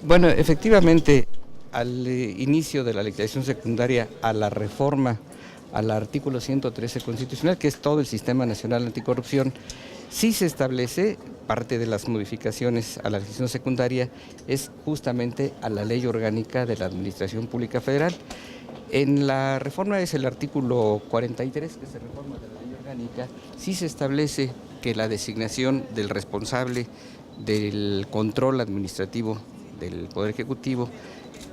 Bueno, efectivamente, al inicio de la legislación secundaria, a la reforma al artículo 113 constitucional, que es todo el Sistema Nacional Anticorrupción, sí se establece, parte de las modificaciones a la legislación secundaria, es justamente a la Ley Orgánica de la Administración Pública Federal. En la reforma es el artículo 43, que se reforma de la Ley Orgánica, sí se establece que la designación del responsable del control administrativo del Poder Ejecutivo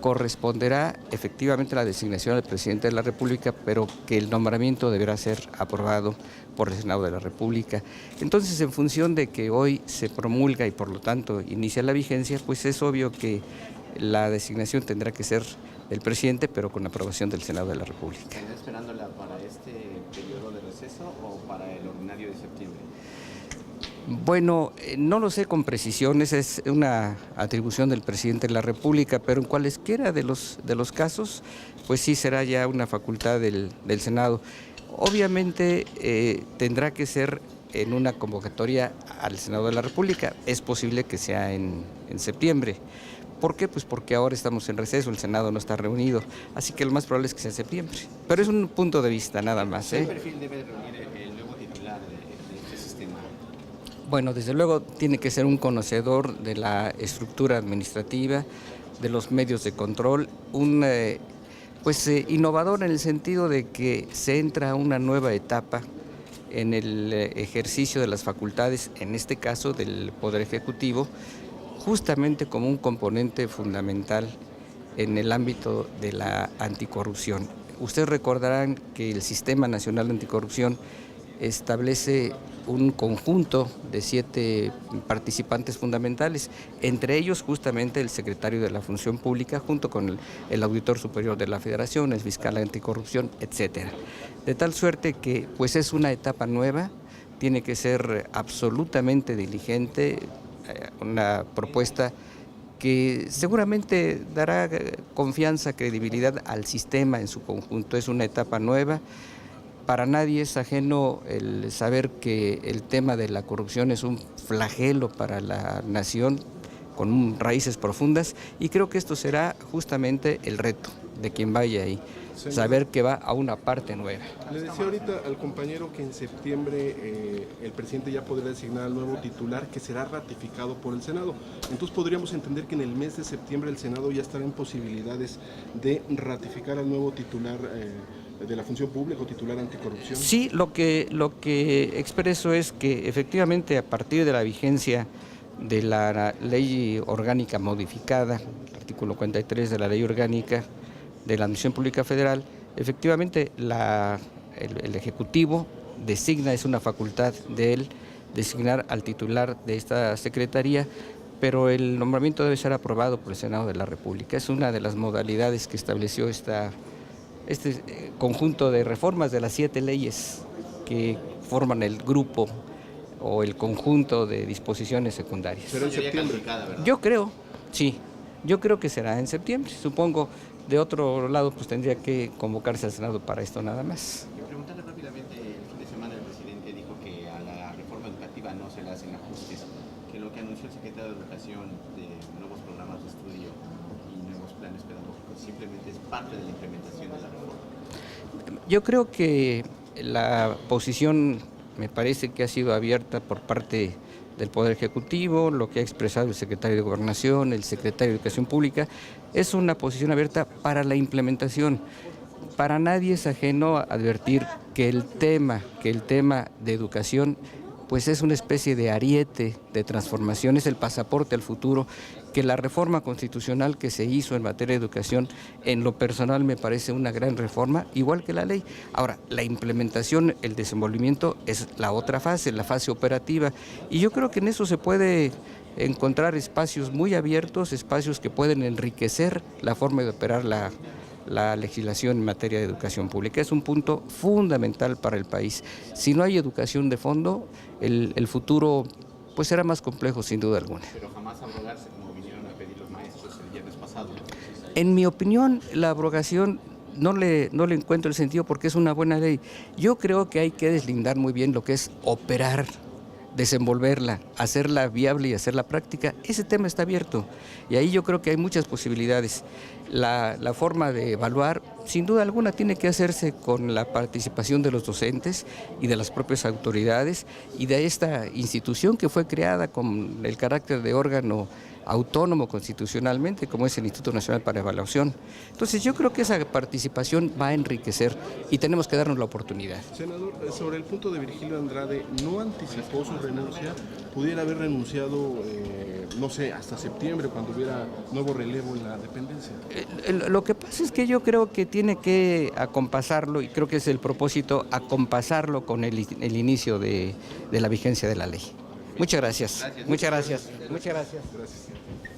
corresponderá efectivamente a la designación del presidente de la República, pero que el nombramiento deberá ser aprobado por el Senado de la República. Entonces, en función de que hoy se promulga y por lo tanto inicia la vigencia, pues es obvio que la designación tendrá que ser del presidente, pero con aprobación del Senado de la República. ¿Está esperándola para este periodo de receso o para el ordinario de septiembre? Bueno, no lo sé con precisión, esa es una atribución del presidente de la República, pero en cualesquiera de los casos, pues sí será ya una facultad del Senado. Obviamente tendrá que ser en una convocatoria al Senado de la República, es posible que sea en septiembre. ¿Por qué? Pues porque ahora estamos en receso, el Senado no está reunido, así que lo más probable es que sea en septiembre. Pero es un punto de vista nada más. ¿Qué perfil debe reunir el nuevo titular de este sistema? Bueno, desde luego tiene que ser un conocedor de la estructura administrativa, de los medios de control, innovador en el sentido de que se entra a una nueva etapa en el ejercicio de las facultades, en este caso del Poder Ejecutivo, justamente como un componente fundamental en el ámbito de la anticorrupción. Ustedes recordarán que el Sistema Nacional Anticorrupción establece un conjunto de 7 participantes fundamentales, entre ellos justamente el secretario de la Función Pública, junto con el auditor superior de la Federación, el fiscal anticorrupción, etcétera. De tal suerte que pues es una etapa nueva, tiene que ser absolutamente diligente, una propuesta que seguramente dará confianza, credibilidad al sistema en su conjunto. Es una etapa nueva. Para nadie es ajeno el saber que el tema de la corrupción es un flagelo para la nación con raíces profundas, y creo que esto será justamente el reto de quien vaya ahí, saber que va a una parte nueva. Le decía ahorita al compañero que en septiembre el presidente ya podrá designar al nuevo titular, que será ratificado por el Senado. Entonces podríamos entender que en el mes de septiembre el Senado ya estará en posibilidades de ratificar al nuevo titular de la Función Pública o titular anticorrupción. Sí, lo que expreso es que efectivamente a partir de la vigencia de la ley orgánica modificada, artículo 43 de la ley orgánica de la Administración Pública Federal, efectivamente el Ejecutivo designa, es una facultad de él designar al titular de esta secretaría, pero el nombramiento debe ser aprobado por el Senado de la República. Es una de las modalidades que estableció este conjunto de reformas de las 7 leyes que forman el grupo o el conjunto de disposiciones secundarias. Pero en septiembre. Yo creo, sí, yo creo que será en septiembre. Supongo, de otro lado, pues tendría que convocarse al Senado para esto nada más. Y preguntarle rápidamente, el fin de semana el presidente dijo que a la reforma educativa no se le hacen ajustes, que lo que anunció el secretario de Educación de nuevos programas de estudio y nuevos planes pedagógicos simplemente es parte de la implementación de la reforma. Yo creo que la posición me parece que ha sido abierta por parte del Poder Ejecutivo, lo que ha expresado el secretario de Gobernación, el secretario de Educación Pública, es una posición abierta para la implementación. Para nadie es ajeno advertir que el tema de educación pues es una especie de ariete de transformación, es el pasaporte al futuro, que la reforma constitucional que se hizo en materia de educación, en lo personal me parece una gran reforma, igual que la ley. Ahora, la implementación, el desenvolvimiento es la otra fase, la fase operativa, y yo creo que en eso se puede encontrar espacios muy abiertos, espacios que pueden enriquecer la forma de operar la legislación en materia de educación pública. Es un punto fundamental para el país. Si no hay educación de fondo, el futuro pues será más complejo sin duda alguna. Pero jamás abrogarse como vinieron a pedir los maestros el viernes pasado. En mi opinión, la abrogación no le encuentro el sentido porque es una buena ley. Yo creo que hay que deslindar muy bien lo que es operar desenvolverla, hacerla viable y hacerla práctica, ese tema está abierto. Y ahí yo creo que hay muchas posibilidades. La forma de evaluar, sin duda alguna, tiene que hacerse con la participación de los docentes y de las propias autoridades y de esta institución que fue creada con el carácter de órgano autónomo constitucionalmente, como es el Instituto Nacional para Evaluación. Entonces yo creo que esa participación va a enriquecer y tenemos que darnos la oportunidad. Senador, sobre el punto de Virgilio Andrade, ¿no anticipó su renuncia? ¿Pudiera haber renunciado, no sé, hasta septiembre, cuando hubiera nuevo relevo en la dependencia? Lo que pasa es que yo creo que tiene que acompasarlo, y creo que es el propósito, acompasarlo con el inicio de la vigencia de la ley. Muchas gracias. Muchas gracias. Muchas gracias. Gracias.